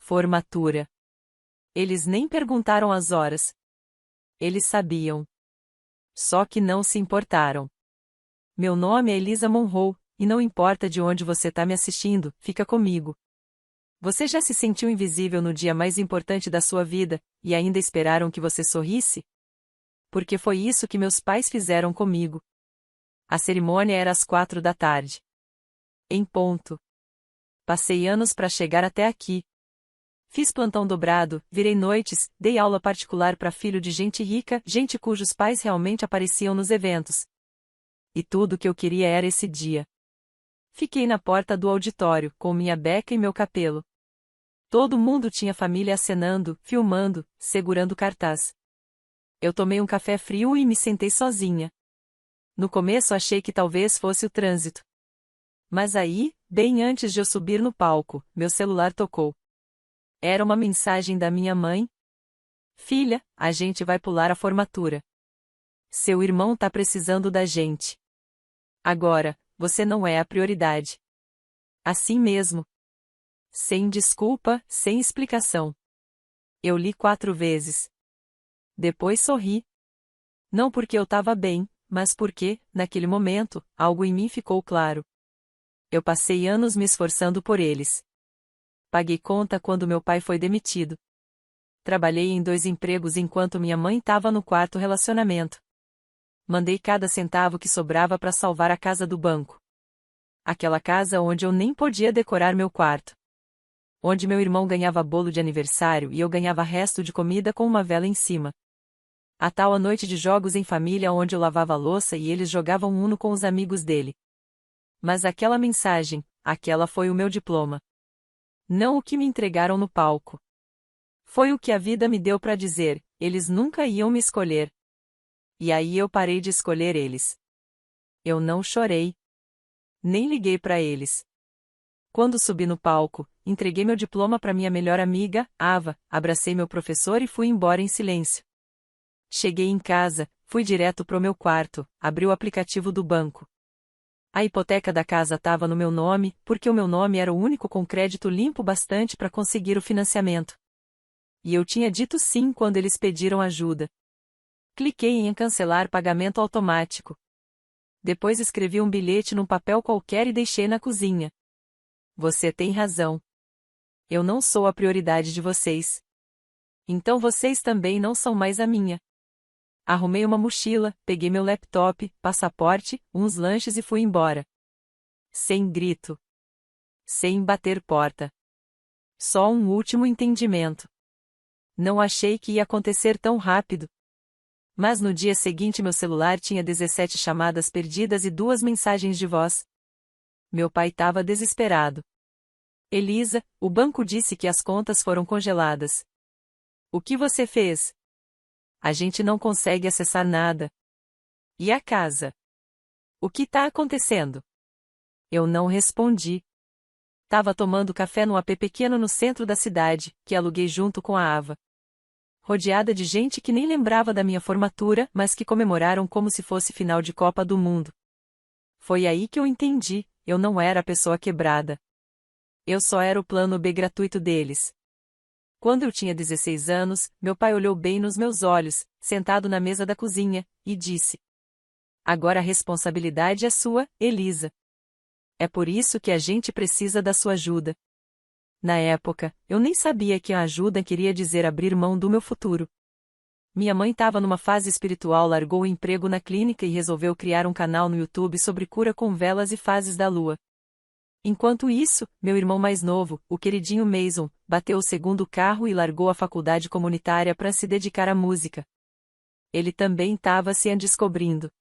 Formatura. Eles nem perguntaram as horas. Eles sabiam. Só que não se importaram. Meu nome é Elisa Monroe, e não importa de onde você tá me assistindo, fica comigo. Você já se sentiu invisível no dia mais importante da sua vida, e ainda esperaram que você sorrisse? Porque foi isso que meus pais fizeram comigo. A cerimônia era às 4 da tarde. Em ponto. Passei anos para chegar até aqui. Fiz plantão dobrado, virei noites, dei aula particular para filho de gente rica, gente cujos pais realmente apareciam nos eventos. E tudo o que eu queria era esse dia. Fiquei na porta do auditório, com minha beca e meu capelo. Todo mundo tinha família acenando, filmando, segurando cartaz. Eu tomei um café frio e me sentei sozinha. No começo achei que talvez fosse o trânsito. Mas aí, bem antes de eu subir no palco, meu celular tocou. Era uma mensagem da minha mãe. Filha, a gente vai pular a formatura. Seu irmão tá precisando da gente. Agora, você não é a prioridade. Assim mesmo. Sem desculpa, sem explicação. Eu li 4 vezes. Depois sorri. Não porque eu tava bem, mas porque, naquele momento, algo em mim ficou claro. Eu passei anos me esforçando por eles. Paguei conta quando meu pai foi demitido. Trabalhei em 2 empregos enquanto minha mãe estava no 4º relacionamento. Mandei cada centavo que sobrava para salvar a casa do banco. Aquela casa onde eu nem podia decorar meu quarto. Onde meu irmão ganhava bolo de aniversário e eu ganhava resto de comida com uma vela em cima. A tal noite de jogos em família onde eu lavava a louça e eles jogavam Uno com os amigos dele. Mas aquela mensagem, aquela foi o meu diploma. Não o que me entregaram no palco. Foi o que a vida me deu para dizer, eles nunca iam me escolher. E aí eu parei de escolher eles. Eu não chorei. Nem liguei para eles. Quando subi no palco, entreguei meu diploma para minha melhor amiga, Ava, abracei meu professor e fui embora em silêncio. Cheguei em casa, fui direto pro meu quarto, abri o aplicativo do banco. A hipoteca da casa estava no meu nome, porque o meu nome era o único com crédito limpo bastante para conseguir o financiamento. E eu tinha dito sim quando eles pediram ajuda. Cliquei em cancelar pagamento automático. Depois escrevi um bilhete num papel qualquer e deixei na cozinha. Você tem razão. Eu não sou a prioridade de vocês. Então vocês também não são mais a minha. Arrumei uma mochila, peguei meu laptop, passaporte, uns lanches e fui embora. Sem grito. Sem bater porta. Só um último entendimento. Não achei que ia acontecer tão rápido. Mas no dia seguinte meu celular tinha 17 chamadas perdidas e 2 mensagens de voz. Meu pai estava desesperado. Elisa, o banco disse que as contas foram congeladas. O que você fez? A gente não consegue acessar nada. E a casa? O que tá acontecendo? Eu não respondi. Tava tomando café num AP pequeno no centro da cidade, que aluguei junto com a Ava. Rodeada de gente que nem lembrava da minha formatura, mas que comemoraram como se fosse final de Copa do Mundo. Foi aí que eu entendi, eu não era a pessoa quebrada. Eu só era o plano B gratuito deles. Quando eu tinha 16 anos, meu pai olhou bem nos meus olhos, sentado na mesa da cozinha, e disse: Agora a responsabilidade é sua, Elisa. É por isso que a gente precisa da sua ajuda. Na época, eu nem sabia que a ajuda queria dizer abrir mão do meu futuro. Minha mãe estava numa fase espiritual, largou o emprego na clínica e resolveu criar um canal no YouTube sobre cura com velas e fases da lua. Enquanto isso, meu irmão mais novo, o queridinho Mason, bateu o 2º carro e largou a faculdade comunitária para se dedicar à música. Ele também estava se descobrindo.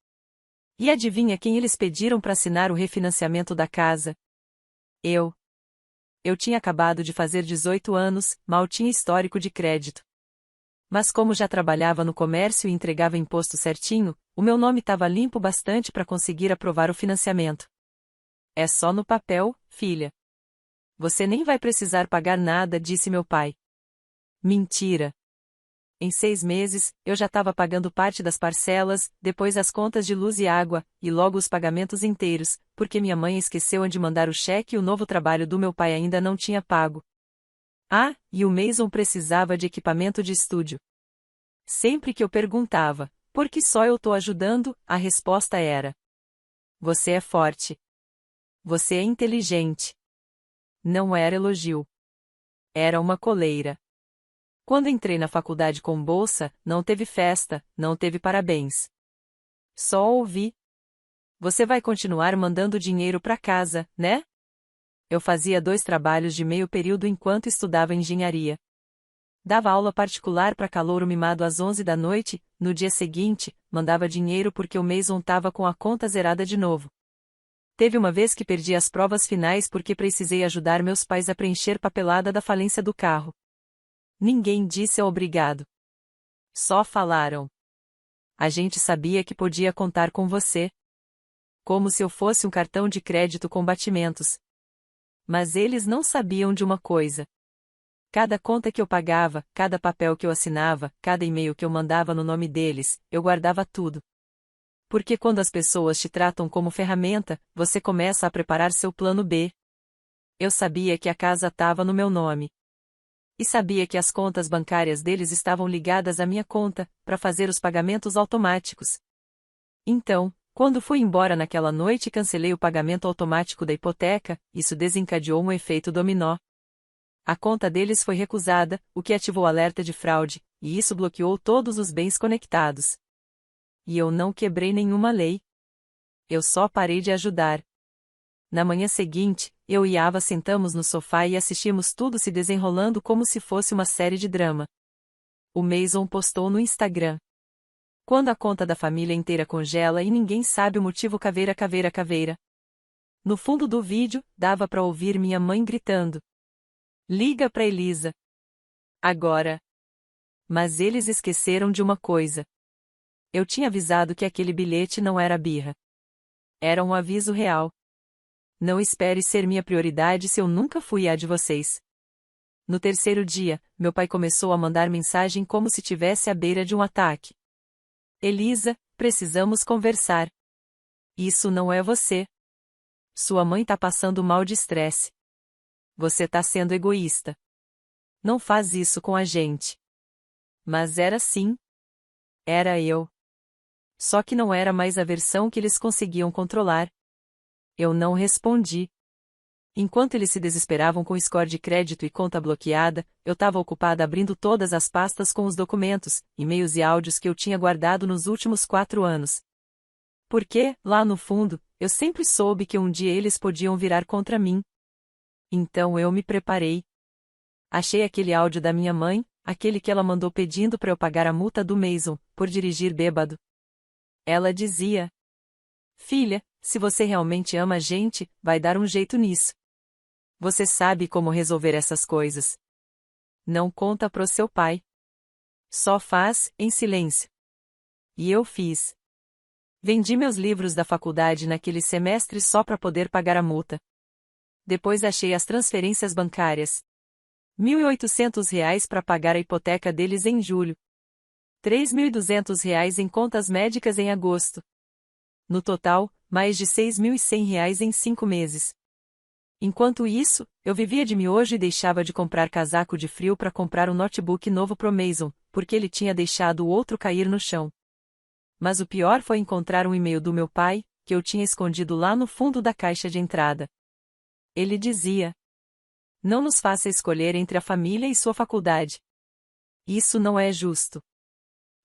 E adivinha quem eles pediram para assinar o refinanciamento da casa? Eu. Eu tinha acabado de fazer 18 anos, mal tinha histórico de crédito. Mas como já trabalhava no comércio e entregava imposto certinho, o meu nome estava limpo bastante para conseguir aprovar o financiamento. É só no papel, filha. Você nem vai precisar pagar nada, disse meu pai. Mentira. Em 6 meses, eu já estava pagando parte das parcelas, depois as contas de luz e água, e logo os pagamentos inteiros, porque minha mãe esqueceu de mandar o cheque e o novo trabalho do meu pai ainda não tinha pago. Ah, e o Mason precisava de equipamento de estúdio. Sempre que eu perguntava, por que só eu tô ajudando, a resposta era: você é forte. Você é inteligente. Não era elogio. Era uma coleira. Quando entrei na faculdade com bolsa, não teve festa, não teve parabéns. Só ouvi: você vai continuar mandando dinheiro para casa, né? Eu fazia 2 trabalhos de meio período enquanto estudava engenharia. Dava aula particular para calouro mimado às 11 da noite, no dia seguinte, mandava dinheiro porque o Mason tava com a conta zerada de novo. Teve uma vez que perdi as provas finais porque precisei ajudar meus pais a preencher papelada da falência do carro. Ninguém disse obrigado. Só falaram: a gente sabia que podia contar com você. Como se eu fosse um cartão de crédito com batimentos. Mas eles não sabiam de uma coisa. Cada conta que eu pagava, cada papel que eu assinava, cada e-mail que eu mandava no nome deles, eu guardava tudo. Porque quando as pessoas te tratam como ferramenta, você começa a preparar seu plano B. Eu sabia que a casa estava no meu nome. E sabia que as contas bancárias deles estavam ligadas à minha conta, para fazer os pagamentos automáticos. Então, quando fui embora naquela noite e cancelei o pagamento automático da hipoteca, isso desencadeou um efeito dominó. A conta deles foi recusada, o que ativou o alerta de fraude, e isso bloqueou todos os bens conectados. E eu não quebrei nenhuma lei. Eu só parei de ajudar. Na manhã seguinte, eu e Ava sentamos no sofá e assistimos tudo se desenrolando como se fosse uma série de drama. O Mason postou no Instagram: quando a conta da família inteira congela e ninguém sabe o motivo, caveira caveira caveira. No fundo do vídeo, dava para ouvir minha mãe gritando: liga pra Elisa. Agora. Mas eles esqueceram de uma coisa. Eu tinha avisado que aquele bilhete não era birra. Era um aviso real. Não espere ser minha prioridade se eu nunca fui a de vocês. No terceiro dia, meu pai começou a mandar mensagem como se tivesse à beira de um ataque. Elisa, precisamos conversar. Isso não é você. Sua mãe tá passando mal de estresse. Você tá sendo egoísta. Não faz isso com a gente. Mas era sim. Era eu. Só que não era mais a versão que eles conseguiam controlar. Eu não respondi. Enquanto eles se desesperavam com score de crédito e conta bloqueada, eu estava ocupada abrindo todas as pastas com os documentos, e-mails e áudios que eu tinha guardado nos últimos 4 anos. Porque, lá no fundo, eu sempre soube que um dia eles podiam virar contra mim. Então eu me preparei. Achei aquele áudio da minha mãe, aquele que ela mandou pedindo para eu pagar a multa do Mason, por dirigir bêbado. Ela dizia: filha, se você realmente ama a gente, vai dar um jeito nisso. Você sabe como resolver essas coisas. Não conta pro seu pai. Só faz, em silêncio. E eu fiz. Vendi meus livros da faculdade naquele semestre só para poder pagar a multa. Depois achei as transferências bancárias. R$ 1.800 para pagar a hipoteca deles em julho. R$ 3.200 em contas médicas em agosto. No total, mais de R$ 6.100 em 5 meses. Enquanto isso, eu vivia de miojo e deixava de comprar casaco de frio para comprar um notebook novo pro Mason, porque ele tinha deixado o outro cair no chão. Mas o pior foi encontrar um e-mail do meu pai, que eu tinha escondido lá no fundo da caixa de entrada. Ele dizia: não nos faça escolher entre a família e sua faculdade. Isso não é justo.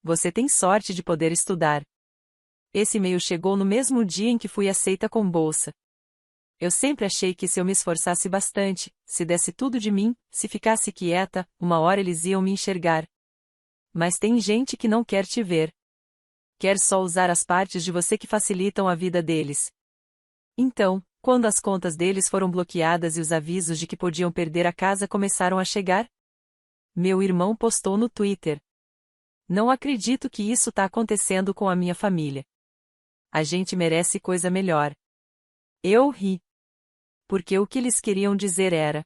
Você tem sorte de poder estudar. Esse e-mail chegou no mesmo dia em que fui aceita com bolsa. Eu sempre achei que se eu me esforçasse bastante, se desse tudo de mim, se ficasse quieta, uma hora eles iam me enxergar. Mas tem gente que não quer te ver. Quer só usar as partes de você que facilitam a vida deles. Então, quando as contas deles foram bloqueadas e os avisos de que podiam perder a casa começaram a chegar, meu irmão postou no Twitter: não acredito que isso tá acontecendo com a minha família. A gente merece coisa melhor. Eu ri. Porque o que eles queriam dizer era: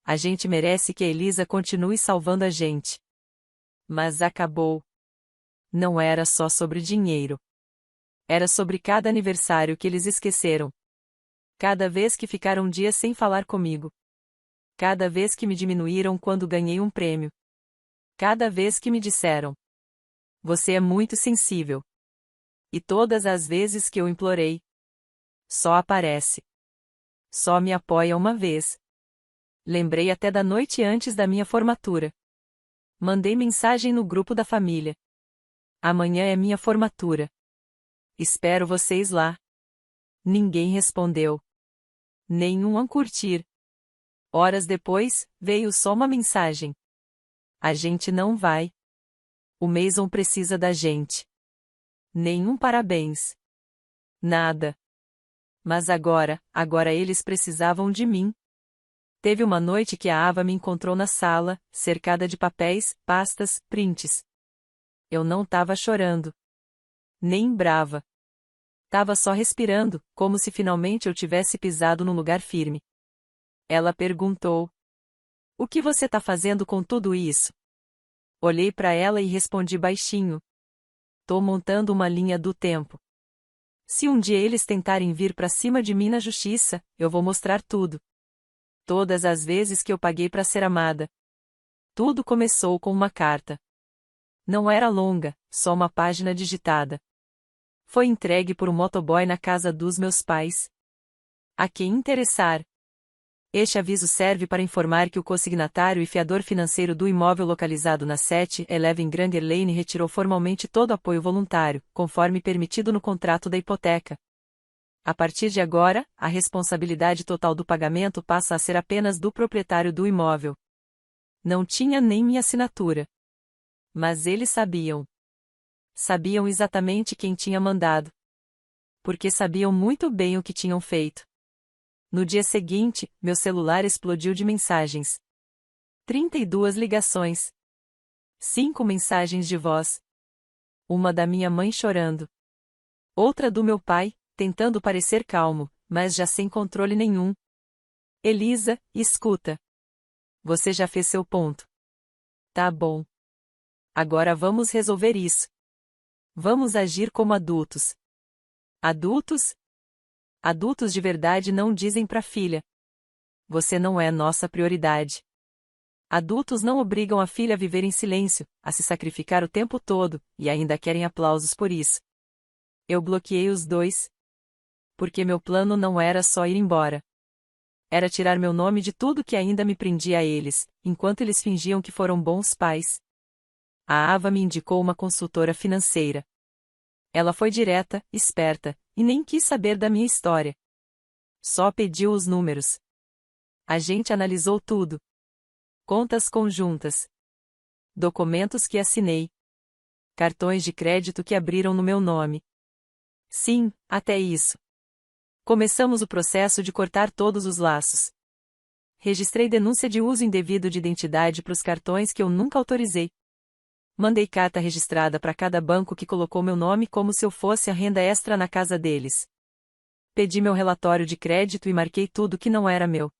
a gente merece que a Elisa continue salvando a gente. Mas acabou. Não era só sobre dinheiro. Era sobre cada aniversário que eles esqueceram. Cada vez que ficaram um dia sem falar comigo. Cada vez que me diminuíram quando ganhei um prêmio. Cada vez que me disseram: você é muito sensível. E todas as vezes que eu implorei: só aparece. Só me apoia uma vez. Lembrei até da noite antes da minha formatura. Mandei mensagem no grupo da família. Amanhã é minha formatura. Espero vocês lá. Ninguém respondeu. Nenhum a curtir. Horas depois, veio só uma mensagem: a gente não vai. O Mason precisa da gente. Nenhum parabéns. Nada. Mas agora eles precisavam de mim. Teve uma noite que a Ava me encontrou na sala, cercada de papéis, pastas, prints. Eu não tava chorando. Nem brava. Tava só respirando, como se finalmente eu tivesse pisado num lugar firme. Ela perguntou: o que você tá fazendo com tudo isso? Olhei para ela e respondi baixinho: tô montando uma linha do tempo. Se um dia eles tentarem vir pra cima de mim na justiça, eu vou mostrar tudo. Todas as vezes que eu paguei pra ser amada. Tudo começou com uma carta. Não era longa, só uma página digitada. Foi entregue por um motoboy na casa dos meus pais. A quem interessar. Este aviso serve para informar que o consignatário e fiador financeiro do imóvel localizado na 711 Granger Lane retirou formalmente todo apoio voluntário, conforme permitido no contrato da hipoteca. A partir de agora, a responsabilidade total do pagamento passa a ser apenas do proprietário do imóvel. Não tinha nem minha assinatura. Mas eles sabiam. Sabiam exatamente quem tinha mandado. Porque sabiam muito bem o que tinham feito. No dia seguinte, meu celular explodiu de mensagens. 32 ligações. 5 mensagens de voz. Uma da minha mãe chorando. Outra do meu pai, tentando parecer calmo, mas já sem controle nenhum. Elisa, escuta. Você já fez seu ponto. Tá bom. Agora vamos resolver isso. Vamos agir como adultos. Adultos? Adultos de verdade não dizem pra filha: você não é nossa prioridade. Adultos não obrigam a filha a viver em silêncio, a se sacrificar o tempo todo, e ainda querem aplausos por isso. Eu bloqueei os dois. Porque meu plano não era só ir embora. Era tirar meu nome de tudo que ainda me prendia a eles, enquanto eles fingiam que foram bons pais. A Ava me indicou uma consultora financeira. Ela foi direta, esperta, e nem quis saber da minha história. Só pediu os números. A gente analisou tudo. Contas conjuntas. Documentos que assinei. Cartões de crédito que abriram no meu nome. Sim, até isso. Começamos o processo de cortar todos os laços. Registrei denúncia de uso indevido de identidade para os cartões que eu nunca autorizei. Mandei carta registrada para cada banco que colocou meu nome como se eu fosse a renda extra na casa deles. Pedi meu relatório de crédito e marquei tudo que não era meu.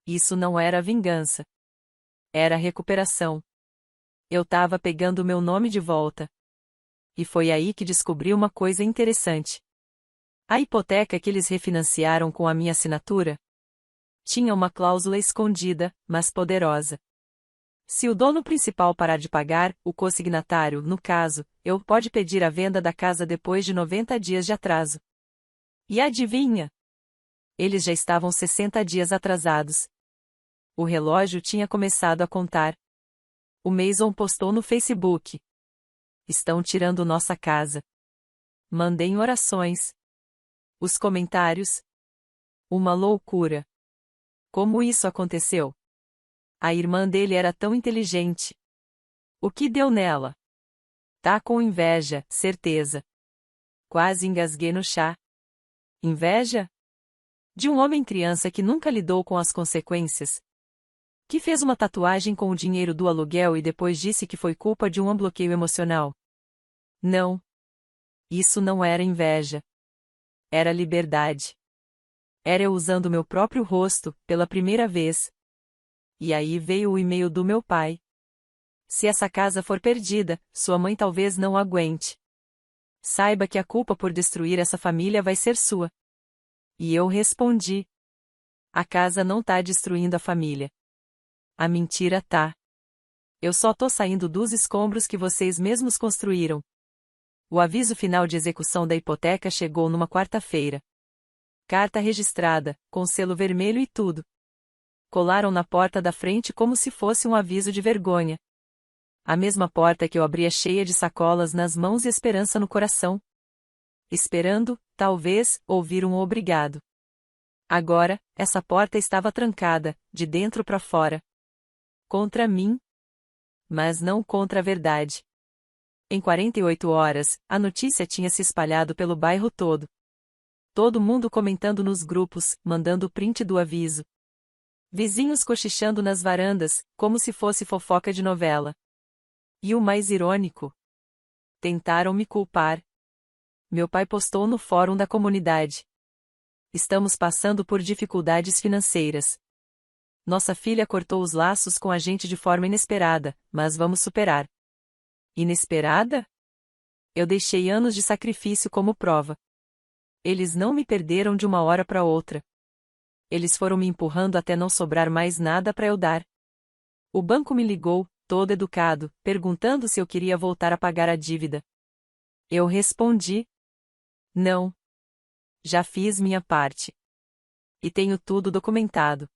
Isso não era vingança. Era recuperação. Eu tava pegando meu nome de volta. E foi aí que descobri uma coisa interessante. A hipoteca que eles refinanciaram com a minha assinatura tinha uma cláusula escondida, mas poderosa. Se o dono principal parar de pagar, o consignatário, no caso, eu pode pedir a venda da casa depois de 90 dias de atraso. E adivinha? Eles já estavam 60 dias atrasados. O relógio tinha começado a contar. O Mason postou no Facebook: estão tirando nossa casa. Mandei em orações. Os comentários: uma loucura. Como isso aconteceu? A irmã dele era tão inteligente. O que deu nela? Tá com inveja, certeza. Quase engasguei no chá. Inveja? De um homem criança que nunca lidou com as consequências. Que fez uma tatuagem com o dinheiro do aluguel e depois disse que foi culpa de um bloqueio emocional. Não. Isso não era inveja. Era liberdade. Era eu usando meu próprio rosto, pela primeira vez. E aí veio o e-mail do meu pai. Se essa casa for perdida, sua mãe talvez não aguente. Saiba que a culpa por destruir essa família vai ser sua. E eu respondi: A casa não tá destruindo a família. A mentira tá. Eu só tô saindo dos escombros que vocês mesmos construíram. O aviso final de execução da hipoteca chegou numa quarta-feira. Carta registrada, com selo vermelho e tudo. Colaram na porta da frente como se fosse um aviso de vergonha. A mesma porta que eu abria cheia de sacolas nas mãos e esperança no coração. Esperando, talvez, ouvir um obrigado. Agora, essa porta estava trancada, de dentro para fora. Contra mim. Mas não contra a verdade. Em 48 horas, a notícia tinha se espalhado pelo bairro todo. Todo mundo comentando nos grupos, mandando print do aviso. Vizinhos cochichando nas varandas, como se fosse fofoca de novela. E o mais irônico? Tentaram me culpar. Meu pai postou no fórum da comunidade. Estamos passando por dificuldades financeiras. Nossa filha cortou os laços com a gente de forma inesperada, mas vamos superar. Inesperada? Eu deixei anos de sacrifício como prova. Eles não me perderam de uma hora para outra. Eles foram me empurrando até não sobrar mais nada para eu dar. O banco me ligou, todo educado, perguntando se eu queria voltar a pagar a dívida. Eu respondi: não. Já fiz minha parte. E tenho tudo documentado.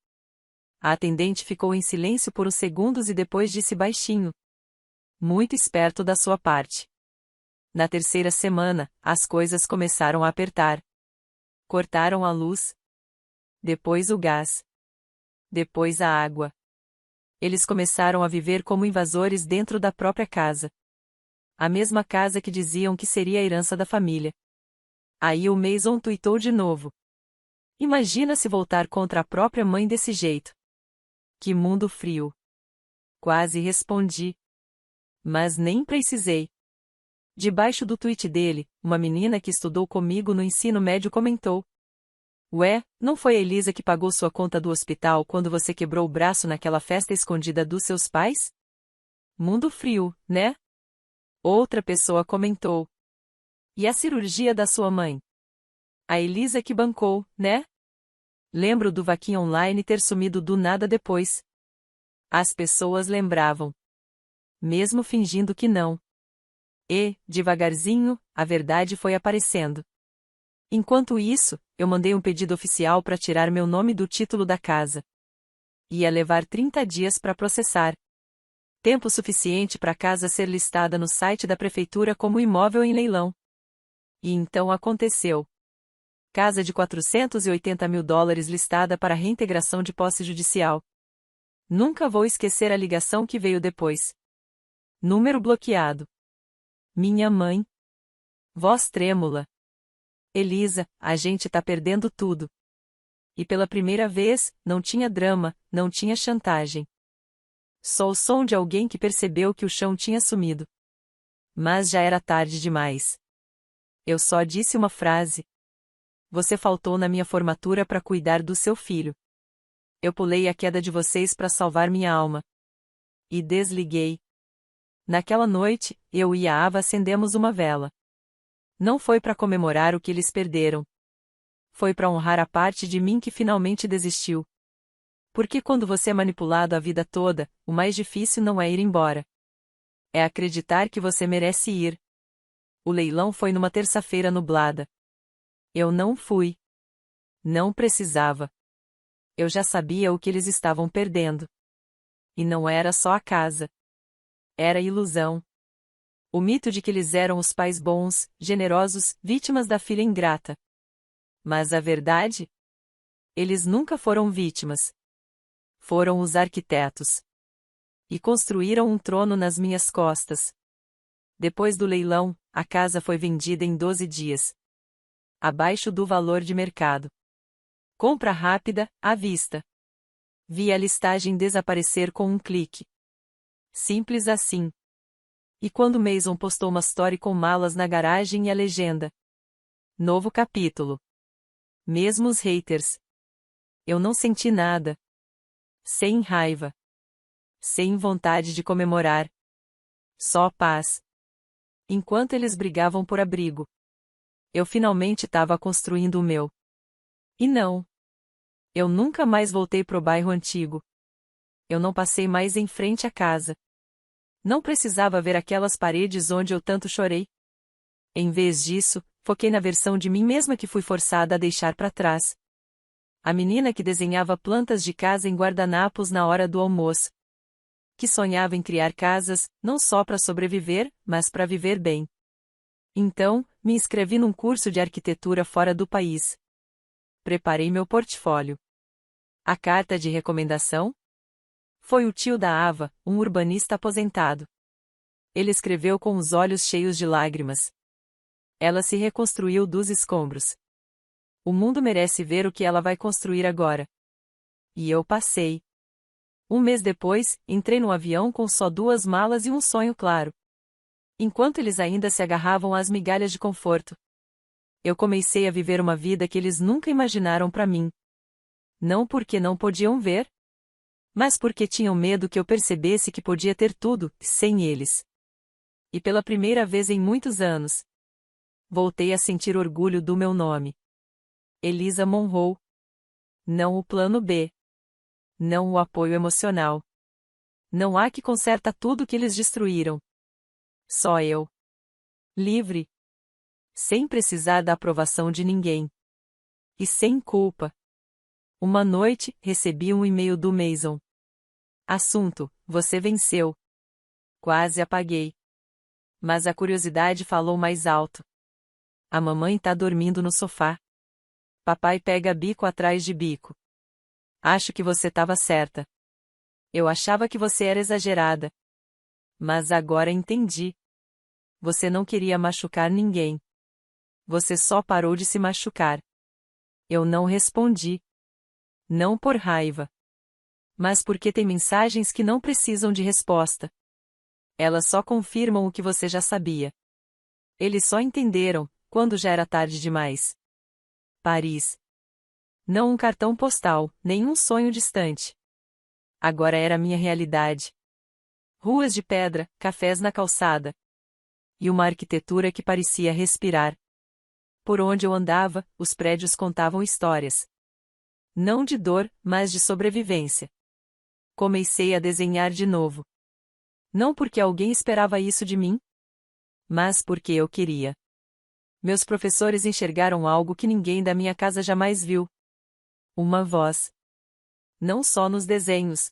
A atendente ficou em silêncio por uns segundos e depois disse baixinho: muito esperto da sua parte. Na terceira semana, as coisas começaram a apertar. Cortaram a luz. Depois o gás. Depois a água. Eles começaram a viver como invasores dentro da própria casa. A mesma casa que diziam que seria a herança da família. Aí o Mason tuitou de novo: imagina se voltar contra a própria mãe desse jeito. Que mundo frio. Quase respondi. Mas nem precisei. Debaixo do tweet dele, uma menina que estudou comigo no ensino médio comentou: ué, não foi a Elisa que pagou sua conta do hospital quando você quebrou o braço naquela festa escondida dos seus pais? Mundo frio, né? Outra pessoa comentou: e a cirurgia da sua mãe? A Elisa que bancou, né? Lembro do vaquinha online ter sumido do nada depois. As pessoas lembravam. Mesmo fingindo que não. E, devagarzinho, a verdade foi aparecendo. Enquanto isso, eu mandei um pedido oficial para tirar meu nome do título da casa. Ia levar 30 dias para processar. Tempo suficiente para a casa ser listada no site da prefeitura como imóvel em leilão. E então aconteceu. Casa de $480 mil listada para reintegração de posse judicial. Nunca vou esquecer a ligação que veio depois. Número bloqueado. Minha mãe. Voz trêmula. Elisa, a gente tá perdendo tudo. E pela primeira vez, não tinha drama, não tinha chantagem. Só o som de alguém que percebeu que o chão tinha sumido. Mas já era tarde demais. Eu só disse uma frase. Você faltou na minha formatura para cuidar do seu filho. Eu pulei a queda de vocês para salvar minha alma. E desliguei. Naquela noite, eu e a Ava acendemos uma vela. Não foi para comemorar o que eles perderam. Foi para honrar a parte de mim que finalmente desistiu. Porque quando você é manipulado a vida toda, o mais difícil não é ir embora. É acreditar que você merece ir. O leilão foi numa terça-feira nublada. Eu não fui. Não precisava. Eu já sabia o que eles estavam perdendo. E não era só a casa. Era ilusão. O mito de que eles eram os pais bons, generosos, vítimas da filha ingrata. Mas a verdade? Eles nunca foram vítimas. Foram os arquitetos. E construíram um trono nas minhas costas. Depois do leilão, a casa foi vendida em 12 dias. Abaixo do valor de mercado. Compra rápida, à vista. Vi a listagem desaparecer com um clique. Simples assim. E quando Mason postou uma story com malas na garagem e a legenda: novo capítulo. Mesmo os haters. Eu não senti nada. Sem raiva. Sem vontade de comemorar. Só paz. Enquanto eles brigavam por abrigo, eu finalmente estava construindo o meu. E não. Eu nunca mais voltei pro bairro antigo. Eu não passei mais em frente à casa. Não precisava ver aquelas paredes onde eu tanto chorei. Em vez disso, foquei na versão de mim mesma que fui forçada a deixar para trás. A menina que desenhava plantas de casa em guardanapos na hora do almoço. Que sonhava em criar casas, não só para sobreviver, mas para viver bem. Então, me inscrevi num curso de arquitetura fora do país. Preparei meu portfólio. A carta de recomendação? Foi o tio da Ava, um urbanista aposentado. Ele escreveu com os olhos cheios de lágrimas. Ela se reconstruiu dos escombros. O mundo merece ver o que ela vai construir agora. E eu passei. Um mês depois, entrei no avião com só 2 malas e um sonho claro. Enquanto eles ainda se agarravam às migalhas de conforto, eu comecei a viver uma vida que eles nunca imaginaram para mim. Não porque não podiam ver, mas porque tinham medo que eu percebesse que podia ter tudo, sem eles. E pela primeira vez em muitos anos, voltei a sentir orgulho do meu nome. Elisa Monroe. Não o plano B. Não o apoio emocional. Não há que conserta tudo que eles destruíram. Só eu. Livre. Sem precisar da aprovação de ninguém. E sem culpa. Uma noite, recebi um e-mail do Mason. Assunto: você venceu. Quase apaguei. Mas a curiosidade falou mais alto. A mamãe tá dormindo no sofá. Papai pega bico atrás de bico. Acho que você estava certa. Eu achava que você era exagerada. Mas agora entendi. Você não queria machucar ninguém. Você só parou de se machucar. Eu não respondi. Não por raiva. Mas porque tem mensagens que não precisam de resposta. Elas só confirmam o que você já sabia. Eles só entenderam, quando já era tarde demais. Paris. Não um cartão postal, nem um sonho distante. Agora era minha realidade. Ruas de pedra, cafés na calçada. E uma arquitetura que parecia respirar. Por onde eu andava, os prédios contavam histórias. Não de dor, mas de sobrevivência. Comecei a desenhar de novo. Não porque alguém esperava isso de mim, mas porque eu queria. Meus professores enxergaram algo que ninguém da minha casa jamais viu. Uma voz. Não só nos desenhos,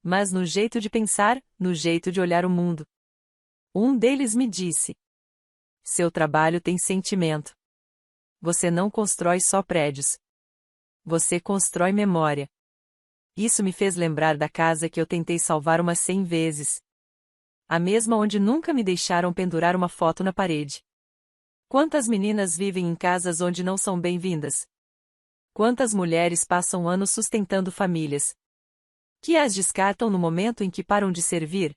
mas no jeito de pensar, no jeito de olhar o mundo. Um deles me disse: seu trabalho tem sentimento. Você não constrói só prédios. Você constrói memória. Isso me fez lembrar da casa que eu tentei salvar umas 100 vezes. A mesma onde nunca me deixaram pendurar uma foto na parede. Quantas meninas vivem em casas onde não são bem-vindas? Quantas mulheres passam anos sustentando famílias que as descartam no momento em que param de servir?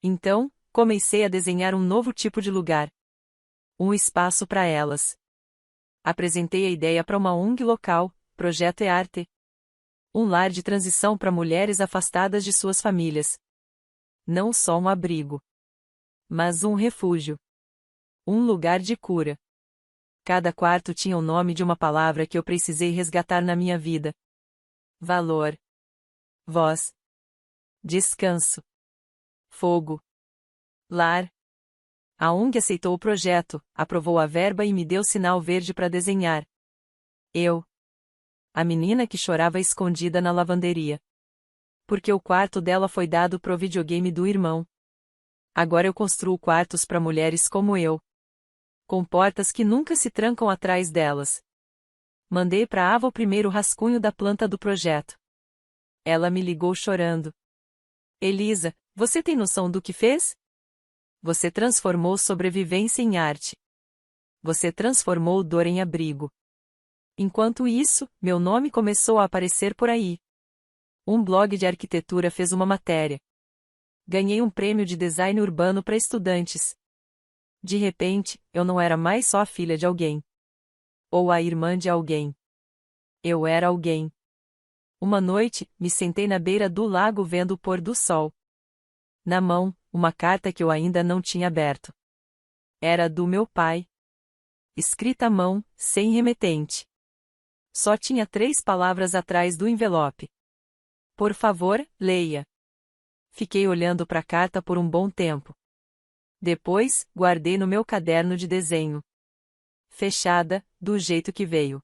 Então, comecei a desenhar um novo tipo de lugar. Um espaço para elas. Apresentei a ideia para uma ONG local, Projeto e-Arte. Um lar de transição para mulheres afastadas de suas famílias. Não só um abrigo, mas um refúgio. Um lugar de cura. Cada quarto tinha o nome de uma palavra que eu precisei resgatar na minha vida. Valor. Voz. Descanso. Fogo. Lar. A ONG aceitou o projeto, aprovou a verba e me deu sinal verde para desenhar. Eu. A menina que chorava escondida na lavanderia. Porque o quarto dela foi dado pro videogame do irmão. Agora eu construo quartos para mulheres como eu. Com portas que nunca se trancam atrás delas. Mandei para Ava o primeiro rascunho da planta do projeto. Ela me ligou chorando. Elisa, você tem noção do que fez? Você transformou sobrevivência em arte. Você transformou dor em abrigo. Enquanto isso, meu nome começou a aparecer por aí. Um blog de arquitetura fez uma matéria. Ganhei um prêmio de design urbano para estudantes. De repente, eu não era mais só a filha de alguém. Ou a irmã de alguém. Eu era alguém. Uma noite, me sentei na beira do lago vendo o pôr do sol. Na mão, uma carta que eu ainda não tinha aberto. Era do meu pai. Escrita à mão, sem remetente. Só tinha 3 palavras atrás do envelope. Por favor, leia. Fiquei olhando para a carta por um bom tempo. Depois, guardei no meu caderno de desenho. Fechada, do jeito que veio.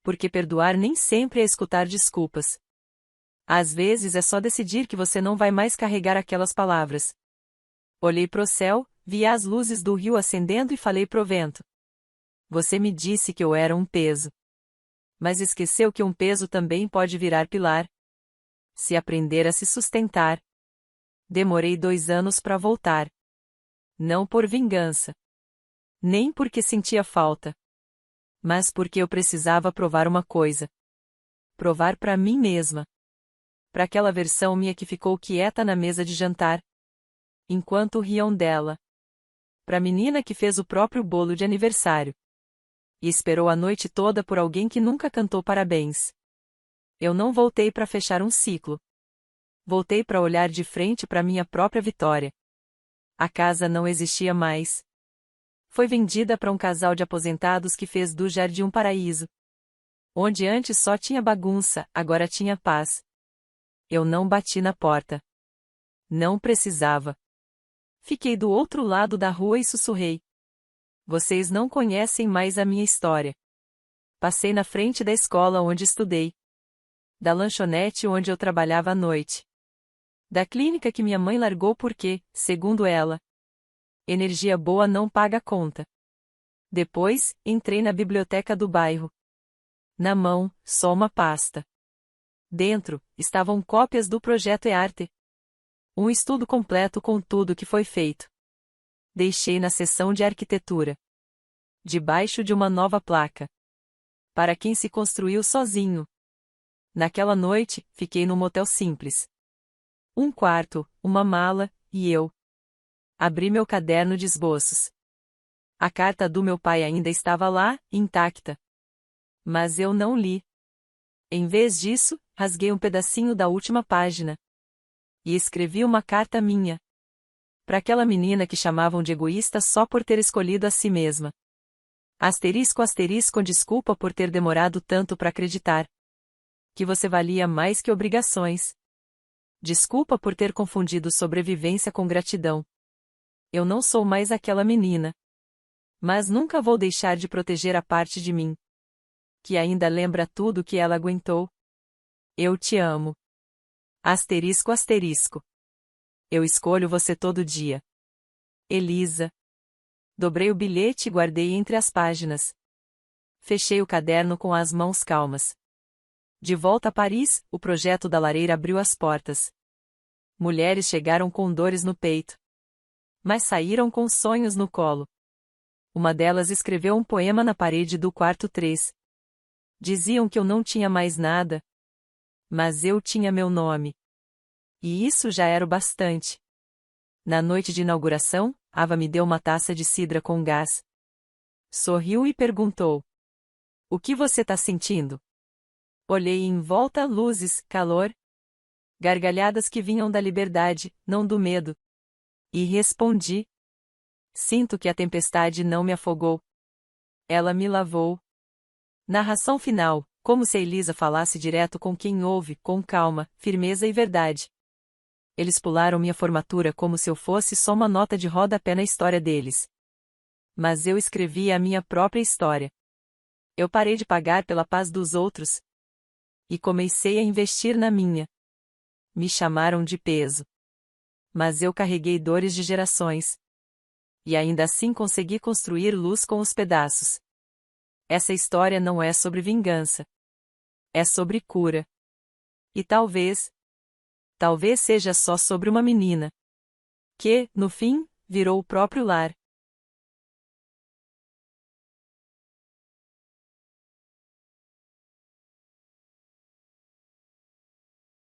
Porque perdoar nem sempre é escutar desculpas. Às vezes é só decidir que você não vai mais carregar aquelas palavras. Olhei pro céu, vi as luzes do rio acendendo e falei pro vento. Você me disse que eu era um peso. Mas esqueceu que um peso também pode virar pilar. Se aprender a se sustentar. Demorei 2 anos para voltar. Não por vingança. Nem porque sentia falta. Mas porque eu precisava provar uma coisa. Provar para mim mesma. Para aquela versão minha que ficou quieta na mesa de jantar. Enquanto riam dela. Para a menina que fez o próprio bolo de aniversário. E esperou a noite toda por alguém que nunca cantou parabéns. Eu não voltei para fechar um ciclo. Voltei para olhar de frente para minha própria vitória. A casa não existia mais. Foi vendida para um casal de aposentados que fez do jardim um paraíso. Onde antes só tinha bagunça, agora tinha paz. Eu não bati na porta. Não precisava. Fiquei do outro lado da rua e sussurrei. Vocês não conhecem mais a minha história. Passei na frente da escola onde estudei. Da lanchonete onde eu trabalhava à noite. Da clínica que minha mãe largou porque, segundo ela, energia boa não paga conta. Depois, entrei na biblioteca do bairro. Na mão, só uma pasta. Dentro, estavam cópias do projeto e-arte. Um estudo completo com tudo que foi feito. Deixei na seção de arquitetura. Debaixo de uma nova placa. Para quem se construiu sozinho. Naquela noite, fiquei num motel simples. Um quarto, uma mala, e eu. Abri meu caderno de esboços. A carta do meu pai ainda estava lá, intacta. Mas eu não li. Em vez disso, rasguei um pedacinho da última página. E escrevi uma carta minha. Para aquela menina que chamavam de egoísta só por ter escolhido a si mesma. Asterisco asterisco desculpa por ter demorado tanto para acreditar. Que você valia mais que obrigações. Desculpa por ter confundido sobrevivência com gratidão. Eu não sou mais aquela menina. Mas nunca vou deixar de proteger a parte de mim. Que ainda lembra tudo que ela aguentou. Eu te amo. Asterisco asterisco. Eu escolho você todo dia. Elisa. Dobrei o bilhete e guardei entre as páginas. Fechei o caderno com as mãos calmas. De volta a Paris, o projeto da lareira abriu as portas. Mulheres chegaram com dores no peito. Mas saíram com sonhos no colo. Uma delas escreveu um poema na parede do quarto 3. Diziam que eu não tinha mais nada. Mas eu tinha meu nome. E isso já era o bastante. Na noite de inauguração, Ava me deu uma taça de cidra com gás. Sorriu e perguntou. O que você tá sentindo? Olhei em volta, luzes, calor. Gargalhadas que vinham da liberdade, não do medo. E respondi. Sinto que a tempestade não me afogou. Ela me lavou. Narração final, como se a Elisa falasse direto com quem ouve, com calma, firmeza e verdade. Eles pularam minha formatura como se eu fosse só uma nota de rodapé na história deles. Mas eu escrevi a minha própria história. Eu parei de pagar pela paz dos outros. E comecei a investir na minha. Me chamaram de peso. Mas eu carreguei dores de gerações. E ainda assim consegui construir luz com os pedaços. Essa história não é sobre vingança. É sobre cura. E talvez seja só sobre uma menina. Que, no fim, virou o próprio lar.